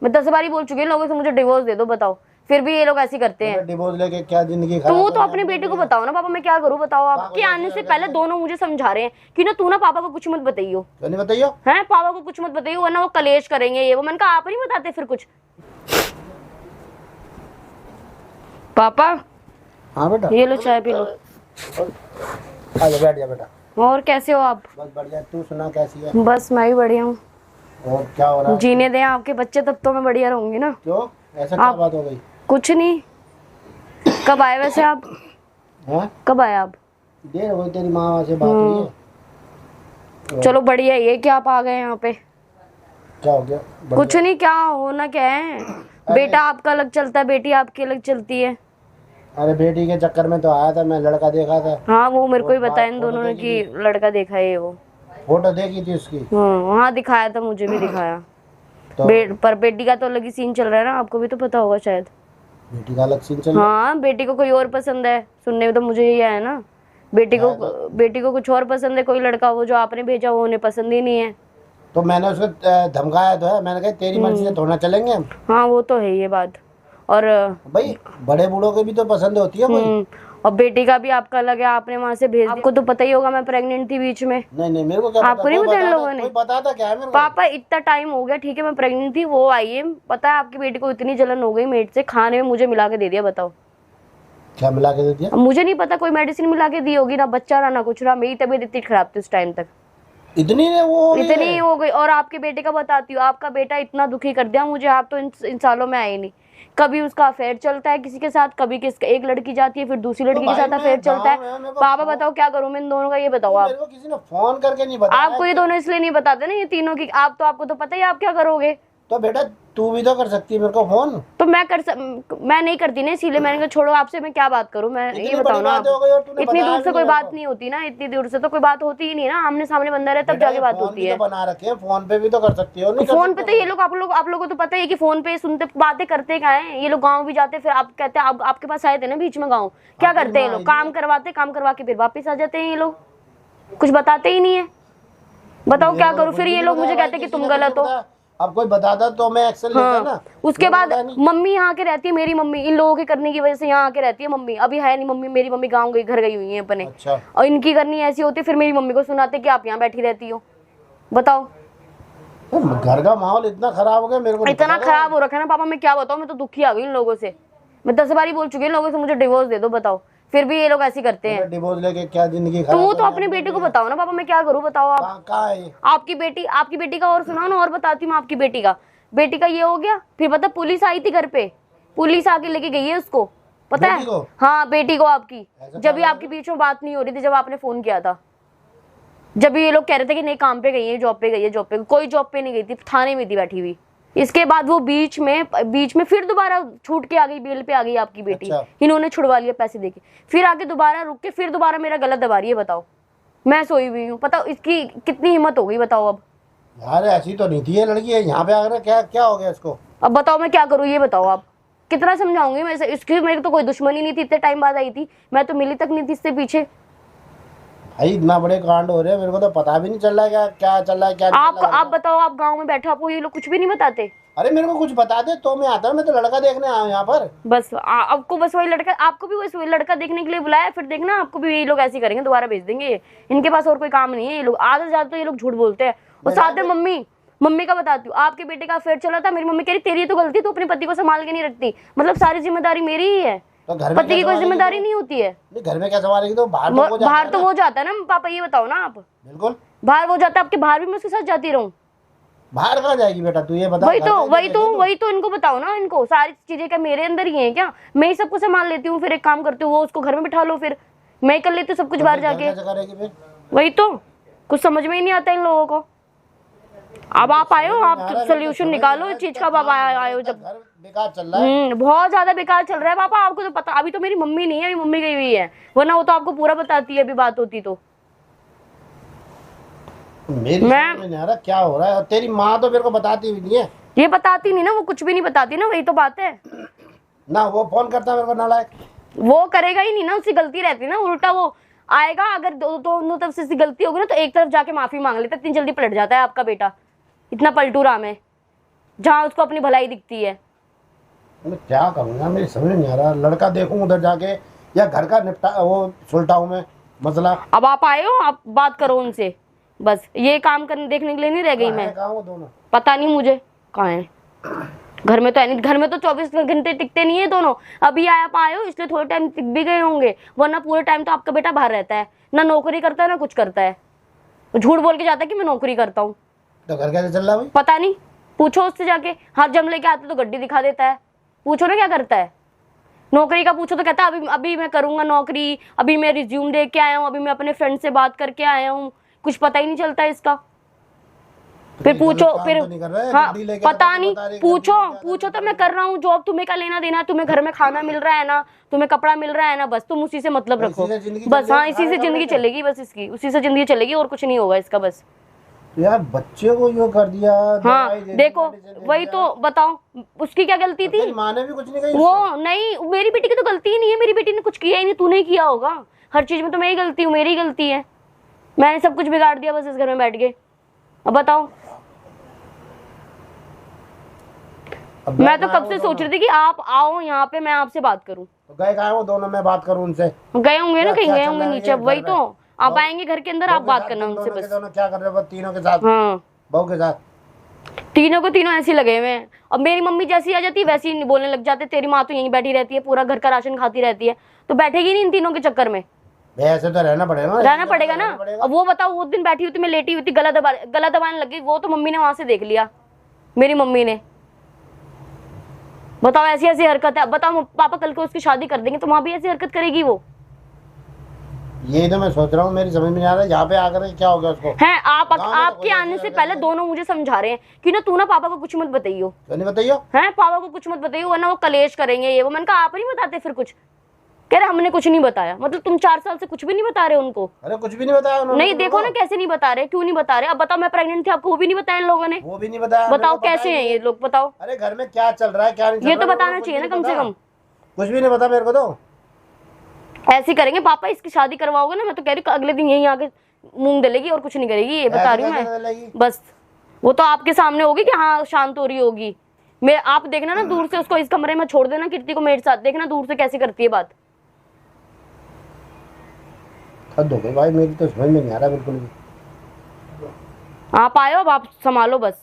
मैं 10 बार ही बोल चुकी हूँ लोगों से मुझे डिवोर्स दे दो, बताओ फिर भी ये लोग ऐसे करते हैं। डिवोर्स लेके क्या जिंदगी खराब तू तो अपने बेटे को बताओ ना पापा मैं क्या करूँ, बताओ। आपके आने से पहले दोनों मुझे समझा रहे हैं कि ना तू ना पापा को कुछ मत बताइयो। क्यों नहीं बताइयो? है पापा को कुछ मत बताइयो वरना वो कलेश करेंगे ये वो। मैंने कहा आप नहीं बताते फिर कुछ। पापा हाँ बेटा, ये लो चाय पी लो। आजा बैठ जा बेटा। और कैसे हो आप? बस बढ़िया, तू सुना कैसी है? बस मैं भी बढ़िया हूँ। और क्या हो रहा है? जीने दें आपके बच्चे तब तो मैं बढ़िया रहूंगी ना। क्यों ऐसा क्या बात हो गई? कुछ नहीं। कब आए वैसे आप? हैं? कब आए आप? देर हो गई, तेरी माँ से बात हुई है? चलो बढ़िया ये कि आप आ गए यहाँ पे। क्या हो गया? कुछ नहीं, क्या होना क्या है। बेटा आपका अलग चलता है, बेटी आपकी अलग चलती है। अरे बेटी के चक्कर में तो आया था मैं, लड़का देखा था। हाँ वो मेरे को ही बताया इन दोनों ने कि लड़का देखा है वो। फोटो देखी थी उसकी? हाँ दिखाया था, मुझे भी दिखाया। तो पर बेटी का तो अलग ही सीन चल रहा है ना, आपको भी तो पता होगा शायद। बेटी का अलग सीन चल रहा है? हाँ बेटी को कोई और पसंद है, सुनने में तो मुझे यही आया ना। बेटी को कुछ और पसंद है, कोई लड़का वो जो आपने भेजा वो उन्हें पसंद ही नहीं है। तो मैंने उसको धमकाया तो है, मैंने कहा तेरी मर्जी से थोड़ा चलेंगे हम। हाँ वो तो है ये बात। और भाई बड़े बूढ़ों की भी तो पसंद होती है कोई। और बेटी का भी आपका अलग है, आपने वहाँ से भेज। आपको तो पता ही होगा मैं प्रेग्नेंट थी बीच में। नहीं मेरे को क्या आपको नहीं बताया लोगों ने? कोई बताता क्या है मेरे को? पापा इतना टाइम हो गया, ठीक है मैं प्रेग्नेंट थी, वो आई है, पता है आपकी बेटी को इतनी जलन हो गई मेट से, खाने में मुझे मिला के दे दिया। बताओ क्या मिला के दे दिया? मुझे नहीं पता, कोई मेडिसिन मिला के दी होगी, ना बच्चा ना कुछ रहा। मेरी तबीयत इतनी खराब थी उस टाइम तक, इतनी इतनी हो गई। और आपके बेटे का बताती हूँ, आपका बेटा इतना दुखी कर दिया मुझे। आप तो इन सालों में आए नहीं। कभी उसका अफेयर चलता है किसी के साथ, कभी किसका एक लड़की जाती है फिर दूसरी लड़की के साथ अफेयर चलता है। पापा बताओ क्या करूं मैं इन दोनों का, ये बताओ आप। मेरे को किसी ने फोन करके नहीं बताया। आपको ये दोनों इसलिए नहीं बताते ना ये तीनों की, आपको तो पता ही आप क्या करोगे। तो बेटा तू भी तो कर सकती है मेरे को फोन। तो मैं नहीं करती ना, इसीलिए मैंने कहा छोड़ो आपसे मैं क्या बात करूं। मैं ये बताओ ना आप, इतनी दूर से कोई बात नहीं होती ना, इतनी दूर से तो कोई बात होती ही नहीं ना, आमने सामने बंदा रहे तब जाके बात होती है। बना रखे हैं, फोन पे भी तो कर सकती हो। फोन पे तो ये लोग आप लोगों को तो पता है कि फोन पे सुनते बातें करते क्या है ये लोग। गाँव भी जाते फिर आप कहते हैं आपके पास आए थे ना बीच में गाँव, क्या करते हैं ये लोग? काम करवा के फिर वापिस आ जाते हैं ये लोग, कुछ बताते ही नहीं है। बताओ क्या करूं फिर। ये लोग मुझे कहते हैं कि तुम गलत हो। अब कोई बताता तो मैं एक्शन लेता ना। उसके बाद मम्मी यहाँ के रहती है, मेरी मम्मी इन लोगों के करने की वजह से यहाँ आके रहती है। मम्मी अभी है नहीं, मम्मी मेरी मम्मी गाँव गई, घर गई हुई है अपने। अच्छा। और इनकी करनी ऐसी होती है, फिर मेरी मम्मी को सुनाते कि आप यहाँ बैठी रहती हो। बताओ घर का माहौल इतना खराब हो गया, मेरे को इतना खराब हो रखा है ना पापा, मैं क्या बताऊँ। मैं तो दुखी आ गई इन लोगों से। मैं 10 बार ही बोल चुकी हूँ लोगों से मुझे डिवोर्स दे दो, बताओ फिर भी ये लोग ऐसे करते हैं। डिवोर्स लेके क्या जिंदगी खराब? तू तो अपने बेटे को बताओ ना पापा मैं क्या करूँ, बताओ आप। कहाँ है आपकी बेटी का और सुनाओ ना, और बताती हूँ। आपकी बेटी का ये हो गया, फिर पता पुलिस आई थी घर पे, पुलिस आके लेके गई है उसको, पता है? हाँ बेटी को आपकी, जब भी आपके बीच में बात नहीं हो रही थी, जब आपने फोन किया था, जब भी ये लोग कह रहे थे कि नहीं काम पे गई है, जॉब पे गई है, जॉब पे कोई जॉब पे नहीं गई थी, थाने में थी बैठी हुई। इसके बाद वो बीच में फिर दोबारा छूट के आ गई, बेल पे आ गई आपकी बेटी। अच्छा। इन्होंने छुड़वा लिया पैसे देके, फिर आके दोबारा रुक के फिर दोबारा मेरा गला दबा रही है। बताओ मैं सोई हुई हूँ, पता इसकी कितनी हिम्मत हो गई। बताओ अब यार ऐसी तो नहीं थी ये लड़की, है यहाँ पे आकर क्या हो गया इसको? अब बताओ मैं क्या करूँ, ये बताओ आप। कितना समझाऊंगी मैं इसकी, मेरी तो कोई दुश्मनी नहीं थी, इतने टाइम बाद आई थी, मैं तो मिली तक नहीं थी इससे पीछे। भाई इतना बड़े कांड हो रहे हैं, मेरे को तो पता भी नहीं चल रहा है क्या चल रहा है क्या नहीं चल रहा है। आप बताओ, आप गांव में बैठे, आपको ये लोग कुछ भी नहीं बताते? अरे मेरे को कुछ बता दे तो मैं आता, मैं तो लड़का देखने आया हूँ यहाँ पर। बस आपको बस वही लड़का, आपको भी बस वही लड़का देखने के लिए बुलाया, फिर देखना आपको भी ये लोग ऐसे करेंगे, दोबारा भेज देंगे। इनके पास और कोई काम नहीं है। ये लोग आधे से ज्यादा तो ये लोग झूठ बोलते हैं। और साथ में मम्मी का बताती हूँ, आपके बेटे का अफेयर चला था, मेरी मम्मी कह रही तेरी तो गलती, तू अपने पति को संभाल के नहीं रखती, मतलब सारी जिम्मेदारी मेरी ही है, तो घर में पति की कोई जिम्मेदारी नहीं होती है। घर में क्या संभालेगी? तो बाहर तो वो जाता है ना पापा, ये बताओ ना आप। बिल्कुल बाहर वो जाता है, आपके बाहर भी मैं उसके साथ जाती रहूं? बाहर कहाँ जाएगी बेटा तू ये बता। वही तो इनको बताओ ना, इनको सारी चीजें क्या मेरे अंदर ही है क्या? मैं ही सबको संभाल लेती हूँ, फिर एक काम करती हूँ, वो उसको घर में बिठा लो, फिर मैं कर लेती हूँ सब कुछ बाहर जाके। वही तो कुछ समझ में ही नहीं आता इन लोगों को। अब आप आयो, आप सोल्यूशन निकालो इस चीज का। बाबा आयो जब बेकार चल रहा है, बहुत ज्यादा बेकार चल रहा है पापा। आपको तो पता, अभी तो मेरी मम्मी नहीं है, अभी मम्मी गई हुई है, वरना वो तो आपको पूरा बताती है अभी बात होती तो। मेरी समझ में नहीं आ रहा क्या हो रहा है। और तेरी माँ तो मेरे को बताती भी नहीं है। ये बताती नहीं ना, वो कुछ भी नहीं बताती ना, वही तो बात है ना। वो फोन करता मेरे को नालायक, वो करेगा ही नहीं ना, उसकी गलती रहती है ना। उल्टा वो आएगा, अगर दोनों तरफ से गलती होगी ना तो एक तरफ जाके माफी मांग लेता है, इतनी जल्दी पलट जाता है आपका बेटा, इतना पलटू राम है। जहाँ उसको अपनी भलाई दिखती है। मैं क्या करूँगा, मेरी समझ नहीं आ रहा। लड़का देखूं उधर जाके या घर का निपटा वो सुलटाऊं मैं मसला। अब आप आए हो, आप बात करो उनसे, बस ये काम करने देखने के लिए नहीं रह गई मैं। कहाँ वो दोनों? पता नहीं मुझे कहाँ है। घर में तो है नहीं, घर में तो 24 घंटे टिकते नहीं है दोनों। अभी आप आए हो इसलिए थोड़े टाइम टिक भी गए होंगे, वरना पूरे टाइम तो आपका बेटा बाहर रहता है, ना नौकरी करता है ना कुछ करता है। झूठ बोल के जाता है कि मैं नौकरी करता हूँ। तो घर कैसे चल रहा है भाई? पता नहीं, पूछो उससे जाके। हाथ जम लेके आते तो गड्डी दिखा देता है, पूछो ना क्या करता है। नौकरी का पूछो तो कहता है अभी अभी मैं करूंगा नौकरी, अभी मैं रिज्यूम दे के आया हूँ, अभी मैं अपने फ्रेंड से बात करके आया हूँ। कुछ पता ही नहीं चलता इसका। फिर पूछो, फिर हाँ पता नहीं, पूछो तो मैं कर रहा हूँ जॉब, तुम्हें क्या लेना देना, तुम्हें घर में खाना मिल रहा है ना, तुम्हें कपड़ा मिल रहा है ना, बस तुम उसी से मतलब रखो बस। हाँ इसी से जिंदगी चलेगी बस, इसकी उसी से जिंदगी चलेगी और कुछ नहीं होगा इसका बस। यार बच्चे को यो कर दिया। हाँ देखो वही तो बताओ, उसकी क्या गलती थी? माँ ने भी कुछ नहीं कही वो नहीं, मेरी बेटी की तो गलती ही नहीं है, मेरी बेटी ने कुछ किया ही नहीं, तूने किया होगा। हर चीज में तो मेरी गलती हूँ, मेरी गलती है, मैंने सब कुछ बिगाड़ दिया बस इस घर में बैठ के। अब बताओ, मैं तो कब से सोच रही थी कि आप आओ यहाँ पे, मैं आपसे बात करूं। तो गए कहाँ वो दोनों? मैं बात करूं उनसे? गए होंगे ना, कहीं गए होंगे नीचे। वही तो, आप आएंगे घर के अंदर, आप बात करना उनसे बस। दोनों क्या कर रहे हो तीनों के साथ? हाँ बहू के साथ तीनों को तीनों ऐसे लगे हुए हैं। अब मेरी मम्मी जैसी आ जाती है वैसी ही बोलने लग जाते, तेरी माँ तो यहीं बैठी रहती है, पूरा घर का राशन खाती रहती है, तो बैठेगी नहीं इन तीनों के चक्कर में। ऐसे तो रहना पड़ेगा, रहना पड़ेगा ना। अब वो बताओ, वो दिन बैठी हुई थी, मैं लेटी हुई थी, गला दबाने लग गई, वो तो मम्मी ने वहां से देख लिया, मेरी मम्मी ने। बताओ ऐसी ऐसी हरकत है। बताओ पापा कल को उसकी शादी कर देंगे तो वहां भी ऐसी हरकत करेगी वो। यही तो मैं सोच रहा हूँ, मेरी समझ में नहीं आ रहा यहाँ पे आकर क्या हो गया उसको। हैं आपके आने से पहले दोनों मुझे समझा रहे हैं कि ना तू ना पापा को कुछ मत बताइयो। क्यों नहीं बताइयो? हैं पापा को कुछ मत बताइयो वरना वो कलेश करेंगे ये वो। मैंने कहा आप नहीं बताते फिर कुछ? कह रहे हमने कुछ नहीं बताया। मतलब तुम 4 साल से कुछ भी नहीं बता रहे उनको? अरे कुछ भी नहीं बताया उन्होंने। नहीं देखो ना कैसे नहीं बता रहे, क्यों नहीं बता रहे? अब बताओ, मैं प्रेग्नेंट थी, आपको वो भी नहीं बताया इन लोगों ने? वो भी नहीं बताया। बताओ कैसे हैं ये लोग, बताओ। अरे घर में क्या चल रहा है क्या नहीं चल रहा है, ये तो बताना चाहिए ना कम से कम। कुछ भी नहीं पता मेरे को तो। ऐसे करेंगे पापा, इसकी शादी करवाओगे ना, मैं तो कह रही हूँ अगले दिन यहीं आके मूंग दलेगी और कुछ नहीं करेगी, ये बता रही हूँ मैं बस। वो तो आपके सामने होगी कि हाँ शांत हो रही होगी। मैं आप देखना ना दूर से उसको इस कमरे में छोड़ देना कीर्ति को मेरे साथ, देखना दूर से कैसे करती है बात। हद हो गई भाई, मेरी तो समझ में नहीं आ रहा बिल्कुल भी। आप आए हो, अब आप संभालो बस।